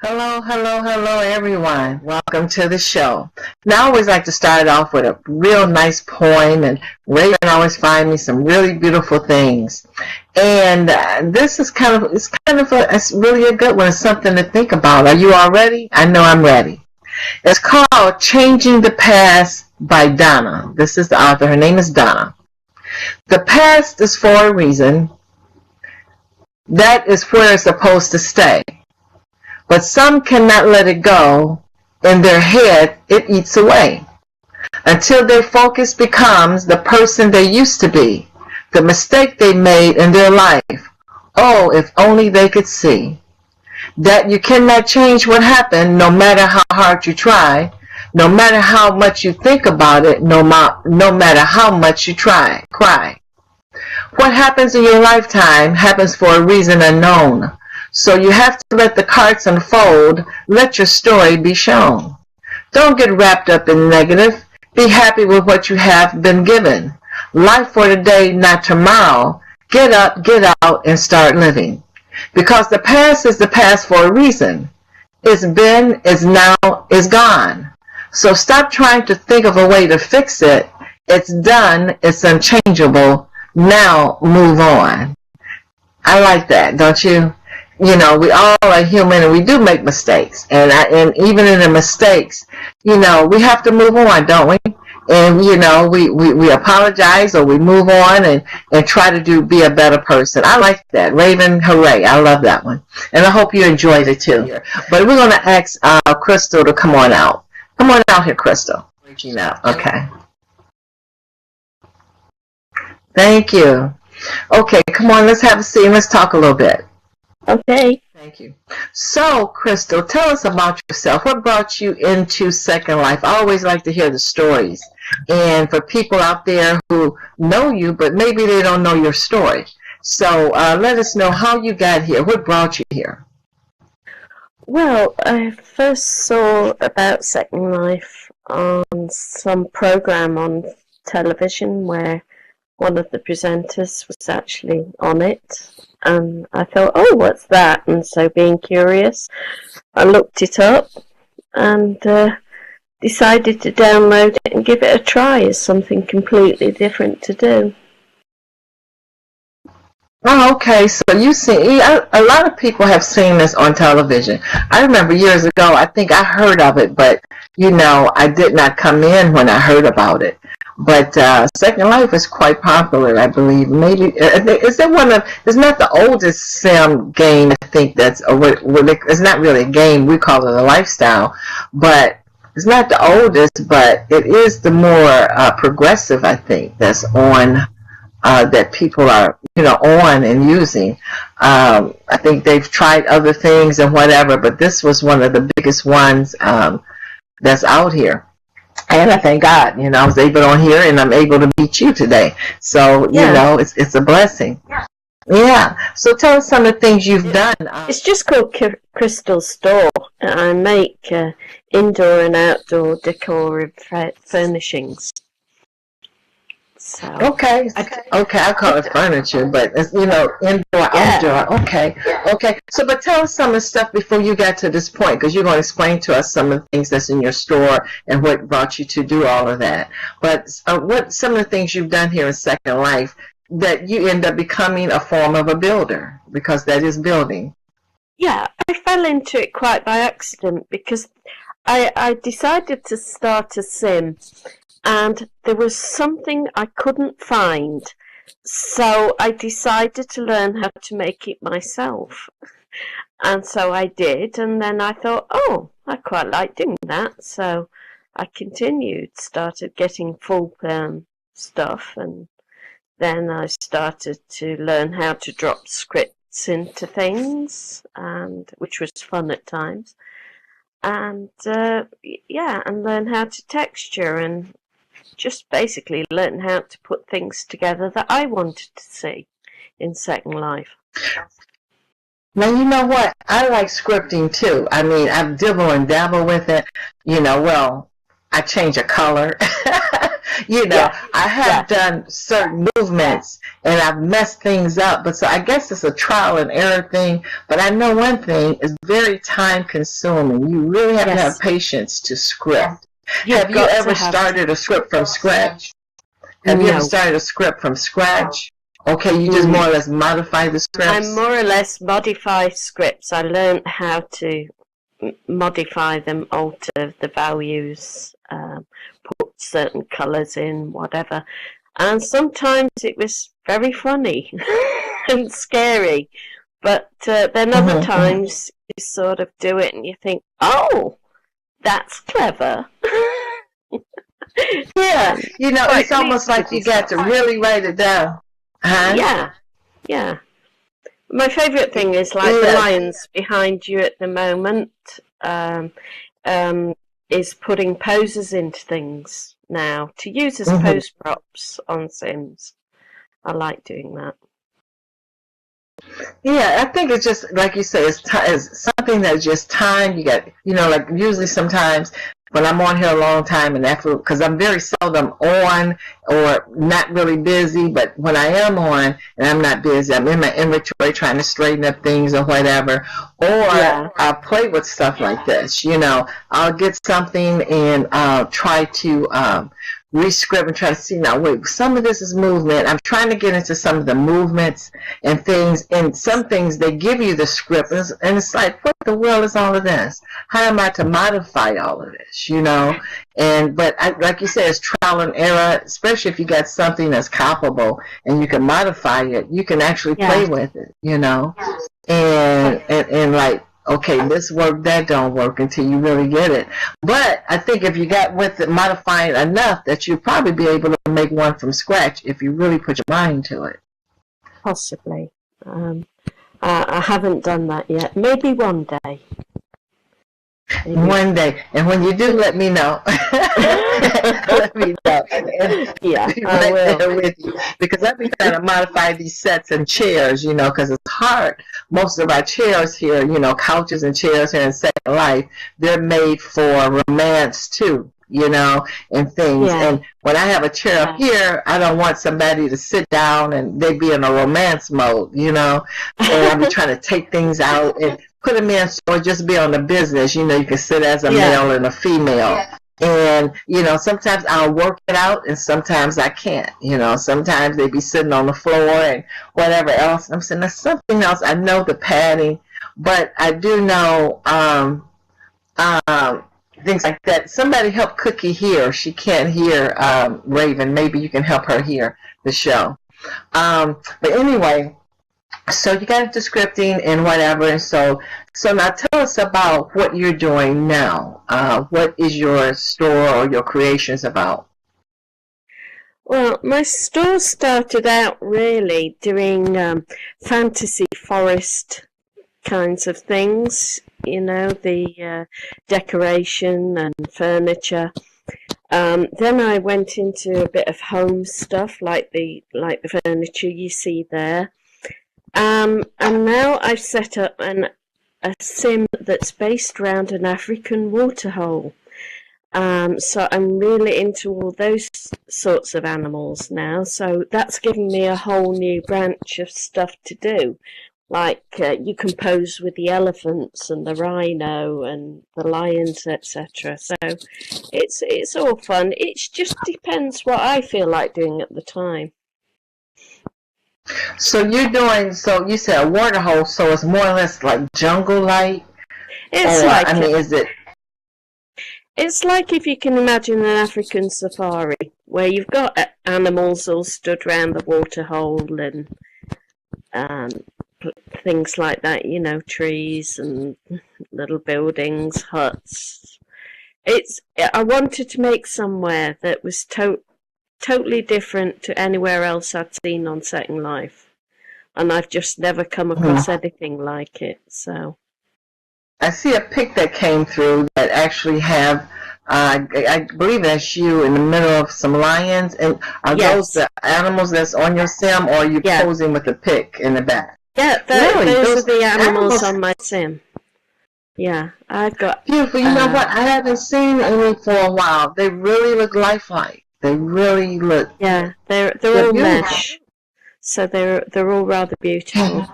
Hello, hello, hello, everyone. Welcome to the show. Now, I always like to start off with a real nice poem, and Raven always find me some really beautiful things. And this is it's really a good one. It's something to think about. Are you all ready? I know I'm ready. It's called Changing the Past by Donna. This is the author. Her name is Donna. The past is for a reason. That is where it's supposed to stay. But some cannot let it go. In their head, it eats away until their focus becomes the person they used to be, the mistake they made in their life. Oh, if only they could see that you cannot change what happened, no matter how hard you try, no matter how much you think about it, no matter how much you cry. What happens in your lifetime happens for a reason unknown. So you have to let the cards unfold, let your story be shown. Don't get wrapped up in negative. Be happy with what you have been given. Life for today, not tomorrow. Get up, get out, and start living. Because the past is the past for a reason. It's been, it's now, it's gone. So stop trying to think of a way to fix it. It's done, it's unchangeable. Now move on. I like that, don't you? You know, we all are human and we do make mistakes. And even in the mistakes, you know, we have to move on, don't we? And, you know, we apologize or we move on and try to be a better person. I like that. Raven, hooray. I love that one. And I hope you enjoyed it too. But we're going to ask Krystal to come on out. Come on out here, Krystal. Reaching out. Okay. Thank you. Okay, come on. Let's have a seat and let's talk a little bit. Okay. Thank you. So, Krystal, tell us about yourself. What brought you into Second Life? I always like to hear the stories. And for people out there who know you, but maybe they don't know your story. So let us know how you got here. What brought you here? Well, I first saw about Second Life on some program on television where one of the presenters was actually on it. And I thought, oh, what's that? And so being curious, I looked it up and decided to download it and give it a try as something completely different to do. Oh, okay. So you see, a lot of people have seen this on television. I remember years ago, I think I heard of it, but, you know, I did not come in when I heard about it. But Second Life is quite popular, I believe. Maybe it's not the oldest sim game. I think it's not really a game. We call it a lifestyle, but it's not the oldest. But it is the more progressive, I think, that's on that people are on and using. I think they've tried other things and whatever, but this was one of the biggest ones that's out here. And I thank God, I was able on here and I'm able to meet you today. So, it's a blessing. Yeah. So tell us some of the things you've done. It's just called Krystal Store. I make indoor and outdoor decor and furnishings. So, okay, I call it furniture, but it's, indoor, outdoor. Okay. So, but tell us some of the stuff before you got to this point, because you're going to explain to us some of the things that's in your store and what brought you to do all of that. But what some of the things you've done here in Second Life that you end up becoming a form of a builder, because that is building. Yeah, I fell into it quite by accident because I decided to start a sim. And there was something I couldn't find, so I decided to learn how to make it myself. And so I did, and then I thought, oh, I quite like doing that. So I continued, started getting full stuff, and then I started to learn how to drop scripts into things, and which was fun at times. And and learn how to texture and just basically learn how to put things together that I wanted to see in Second Life. Now, you know what? I like scripting too. I mean, I dibble and dabble with it. I change a color. I have done certain movements and I've messed things up, but so I guess it's a trial and error thing. But I know one thing is very time consuming. You really have to have patience to script. Have you ever started a script from scratch? Have you ever started a script from scratch? Okay, you just more or less modify the scripts? I more or less modify scripts. I learned how to modify them, alter the values, put certain colours in, whatever. And sometimes it was very funny and scary. But then other times you sort of do it and you think, oh, that's clever. Yeah, it's almost like you got to really write it down. Huh? Yeah. My favourite thing is like the lions behind you at the moment is putting poses into things now to use as pose props on Sims. I like doing that. Yeah, I think it's just like you say, it's something that's just time. You got, like usually sometimes when I'm on here a long time and because I'm very seldom on or not really busy, but when I am on and I'm not busy, I'm in my inventory trying to straighten up things or whatever, or I'll play with stuff like this. I'll get something and try to re-script and try to see, now wait, some of this is movement. I'm trying to get into some of the movements and things, and some things they give you the script and it's like, what the world is all of this? How am I to modify all of this, but like you said, it's trial and error, especially if you got something that's copyable and you can modify it, you can actually play with it, and like, okay, this work, that don't work until you really get it. But I think if you got with it modifying enough that you'll probably be able to make one from scratch if you really put your mind to it. Possibly. I haven't done that yet. Maybe one day. One day. And when you do, let me know. Let me know. I will. With you. Because I've been trying to modify these sets and chairs, because it's hard. Most of our chairs here, couches and chairs here in Second Life, they're made for romance too, and things. Yeah. And when I have a chair up here, I don't want somebody to sit down and they be in a romance mode, and I'll be trying to take things out and put them in or just be on the business. You can sit as a male and a female. And, sometimes I'll work it out and sometimes I can't. Sometimes they be sitting on the floor and whatever else. I'm saying that's something else. I know the padding, but I do know things like that. Somebody help Cookie hear. She can't hear Raven. Maybe you can help her hear the show. But anyway, so you got into scripting and whatever, and so now tell us about what you're doing now. What is your store or your creations about? Well, my store started out really doing fantasy forest kinds of things, the decoration and furniture. Then I went into a bit of home stuff like the furniture you see there. And now I've set up a sim that's based around an African waterhole. So I'm really into all those sorts of animals now. So that's given me a whole new branch of stuff to do. Like you can pose with the elephants and the rhino and the lions, etc. So it's all fun. It just depends what I feel like doing at the time. So you said a waterhole, so it's more or less like jungle-like? It's like if you can imagine an African safari, where you've got animals all stood around the waterhole and things like that, trees and little buildings, huts. I wanted to make somewhere that was totally different to anywhere else I'd seen on Second Life, and I've just never come across anything like it. So I see a pic that came through that actually have I believe that's you in the middle of some lions. And are those the animals that's on your sim, or are you posing with the pic in the back? Yeah, those are the animals on my sim. Yeah, I've got beautiful. You know what? I haven't seen any for a while. They really look lifelike. They really look. Yeah, they're all mesh, so they're all rather beautiful.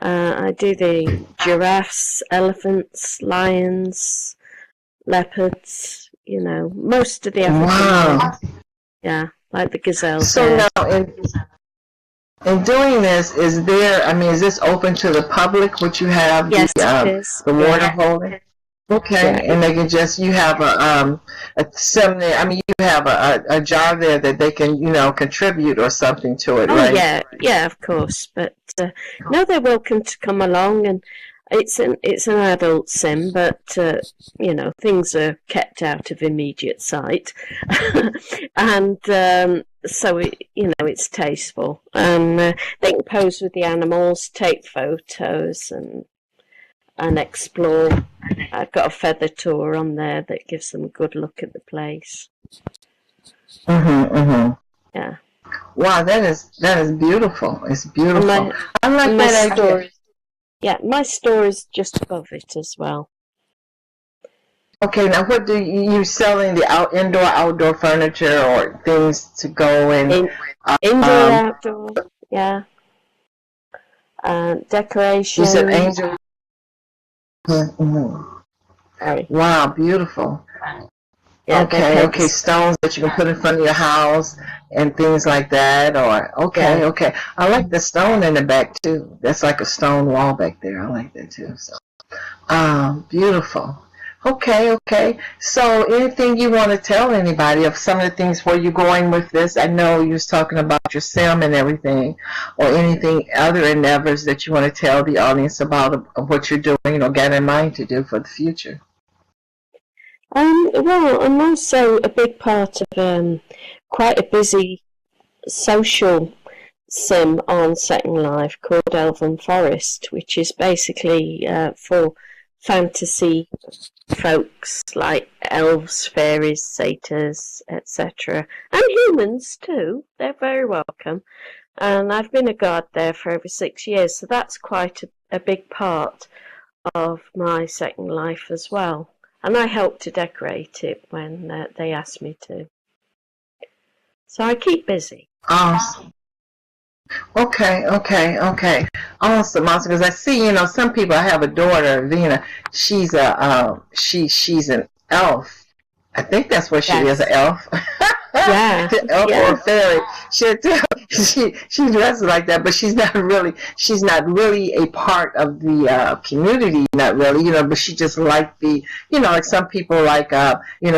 I do the giraffes, elephants, lions, leopards. You know, most of the African ones. Yeah, like the gazelles. So now, in doing this, is this open to the public? What you have, yes, it is. The waterhole? Okay, yeah. And they can you have a seminar. I mean, you have a jar there that they can, contribute or something to it, right? Yeah, of course. But no, they're welcome to come along, and it's an adult sim, but things are kept out of immediate sight, and so it's tasteful. They can pose with the animals, take photos, and explore. I've got a feather tour on there that gives them a good look at the place. Yeah. Wow, that is beautiful. It's beautiful. I like that idea. Yeah, my store is just above it as well. Okay, now what do you selling the indoor, outdoor furniture or things to go in? Indoor, outdoor, yeah. Decoration. You said angel. Wow, beautiful. Yeah, okay, stones that you can put in front of your house and things like that. Okay. I like the stone in the back too. That's like a stone wall back there. I like that too. So, beautiful. Okay. So, anything you want to tell anybody of some of the things where you're going with this? I know you was talking about your sim and everything, or anything other endeavors that you want to tell the audience about of what you're doing or got in mind to do for the future. Well, I'm also a big part of quite a busy social sim on Second Life called Elven Forest, which is basically for fantasy folks like elves, fairies, satyrs, etc. And humans too. They're very welcome. And I've been a guard there for over 6 years, so that's quite a big part of my Second Life as well. And I help to decorate it when they ask me to. So I keep busy. Awesome. Okay. Awesome. Because I see, some people. I have a daughter, Vina. She's she's an elf. I think that's what she is, an elf. Yeah. Elf or a fairy. She dresses like that, but she's not really a part of the community, not really, but she just liked the, like some people like,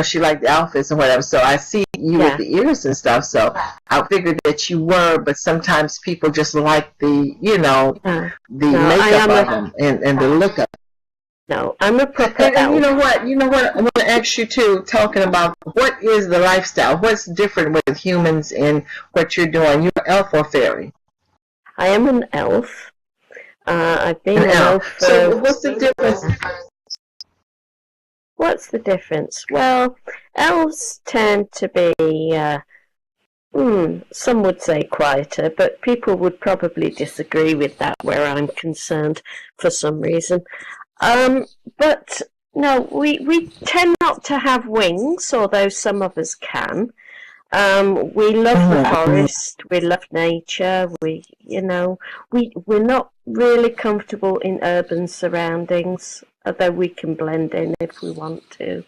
she liked the outfits and whatever. So I see you with the ears and stuff. So I figured that you were, but sometimes people just like the, the makeup of them and the look of them. No, I'm a proper elf. And you know what? I want to ask you too, talking about what is the lifestyle? What's different with humans in what you're doing? You're an elf or fairy? I am an elf. I've been an elf. So what's the difference? What's the difference? Well, elves tend to be, some would say quieter, but people would probably disagree with that where I'm concerned for some reason. But no, we tend not to have wings, although some of us can. We love the forest, we love nature, we're not really comfortable in urban surroundings, although we can blend in if we want to.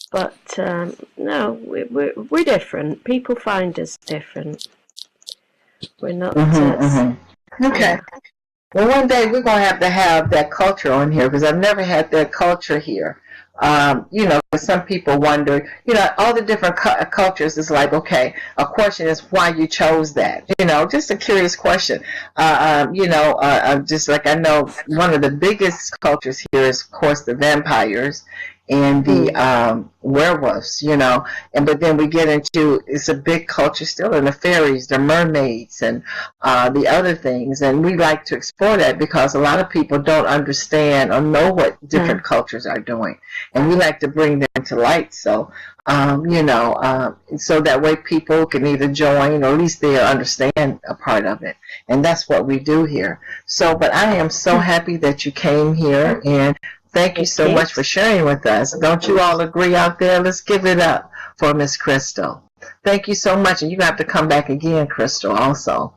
But no, we're different. People find us different. We're not. Okay. Well, one day we're going to have that culture on here because I've never had that culture here. Some people wonder, all the different cultures is like, okay, a question is why you chose that. Just a curious question. Just like I know one of the biggest cultures here is, of course, the vampires and the werewolves, but then we get into, it's a big culture still in the fairies, the mermaids, and the other things, and we like to explore that because a lot of people don't understand or know what different cultures are doing, and we like to bring them to light, so so that way people can either join or at least they understand a part of it, and that's what we do here. So, but I am so happy that you came here, and thank you so much for sharing with us. Don't you all agree out there? Let's give it up for Miss Krystal. Thank you so much, and you have to come back again, Krystal, also.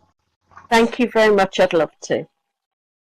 Thank you very much. I'd love to.